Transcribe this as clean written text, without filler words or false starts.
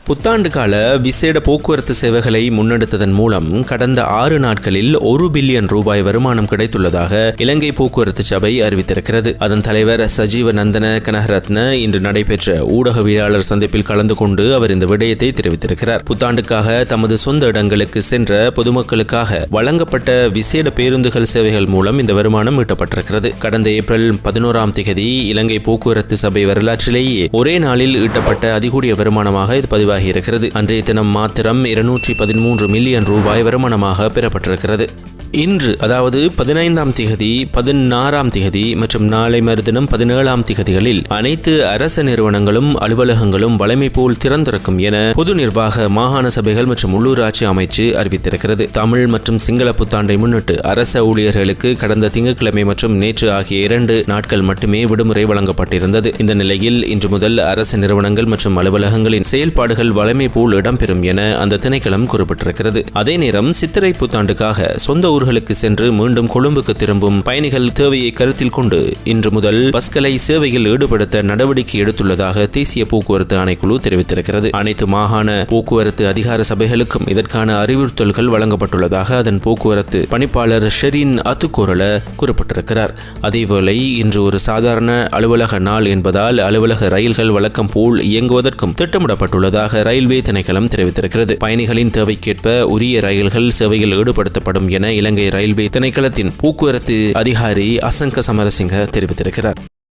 புத்தாண்டு கால விசேட போக்குவரத்து சேவைகளை முன்னெடுத்ததன் மூலம் கடந்த 6 நாட்களில் 1 பில்லியன் ரூபாய் வருமானம் கிடைத்துள்ளதாக இலங்கை போக்குவரத்து சபை அறிவித்திருக்கிறது. அதன் தலைவர் சஜீவ நந்தன கனகரத்ன இன்று நடைபெற்ற ஊடகவியலாளர் சந்திப்பில் கலந்து கொண்டு அவர் இந்த விடயத்தை தெரிவித்திருக்கிறார். புத்தாண்டுக்காக தமது சொந்த இடங்களுக்கு சென்ற பொதுமக்களுக்காக வழங்கப்பட்ட விசேட பேருந்துகள் சேவைகள் மூலம் இந்த வருமானம் ஈட்டப்பட்டிருக்கிறது. கடந்த ஏப்ரல் 11ஆம் தேதி இலங்கை போக்குவரத்து சபை வரலாற்றிலேயே ஒரே நாளில் ஈட்டப்பட்ட அதிகூடிய வருமானமாக இது பதிவாகி இருக்கிறது. அன்றைய தினம் மாத்திரம் 213 மில்லியன் ரூபாய் வருமானமாக பெறப்பட்டிருக்கிறது. இன்று அதாவது 15ஆம் தேதி 16ஆம் தேதி மற்றும் நாளை மறுதினம் 17ஆம் தேதிகளில் அனைத்து அரச நிறுவனங்களும் அலுவலகங்களும் வழமை போல் திறந்திருக்கும் என பொது நிர்வாக மாகாண சபைகள் மற்றும் உள்ளூராட்சி அமைச்சு அறிவித்திருக்கிறது. தமிழ் மற்றும் சிங்கள புத்தாண்டை முன்னிட்டு அரச ஊழியர்களுக்கு கடந்த திங்கட்கிழமை மற்றும் நேற்று ஆகிய 2 நாட்கள் மட்டுமே விடுமுறை வழங்கப்பட்டிருந்தது. இந்த நிலையில் இன்று முதல் அரசு நிறுவனங்கள் மற்றும் அலுவலகங்களின் செயல்பாடுகள் வழமை போல் இடம்பெறும் என அந்த திணைக்களம் குறிப்பிட்டிருக்கிறது. அதே நேரம் சித்திரை புத்தாண்டுக்காக சொந்த ஊர்களுக்கு சென்று மீண்டும் கொழும்புக்கு திரும்பும் பயணிகள் தேவையை கருத்தில் கொண்டு இன்று முதல் பஸ்களை சேவையில் ஈடுபடுத்த நடவடிக்கை எடுத்துள்ளதாக தேசிய போக்குவரத்து ஆணைக்குழு தெரிவித்திருக்கிறது. அனைத்து மாகாண போக்குவரத்து அதிகார சபைகளுக்கும் இதற்கான அறிவுறுத்தல்கள் வழங்கப்பட்டுள்ளதாக அதன் போக்குவரத்து பணிப்பாளர் ஷெரின் அத்துக்கோரல குறிப்பிட்டிருக்கிறார். அதேவேளை இன்று ஒரு சாதாரண அலுவலக நாள் என்பதால் அலுவலக ரயில்கள் வழக்கம் போல் இயங்குவதற்கும் திட்டமிடப்பட்டுள்ளதாக ரயில்வே திணைக்களம் தெரிவித்திருக்கிறது. பயணிகளின் தேவைக்கேற்ப உரிய ரயில்கள் சேவையில் ஈடுபடுத்தப்படும் என இலங்கை ரயில்வே திணைக்களத்தின் போக்குவரத்து அதிகாரி அசங்க சமரசிங்க தெரிவித்திருக்கிறார்.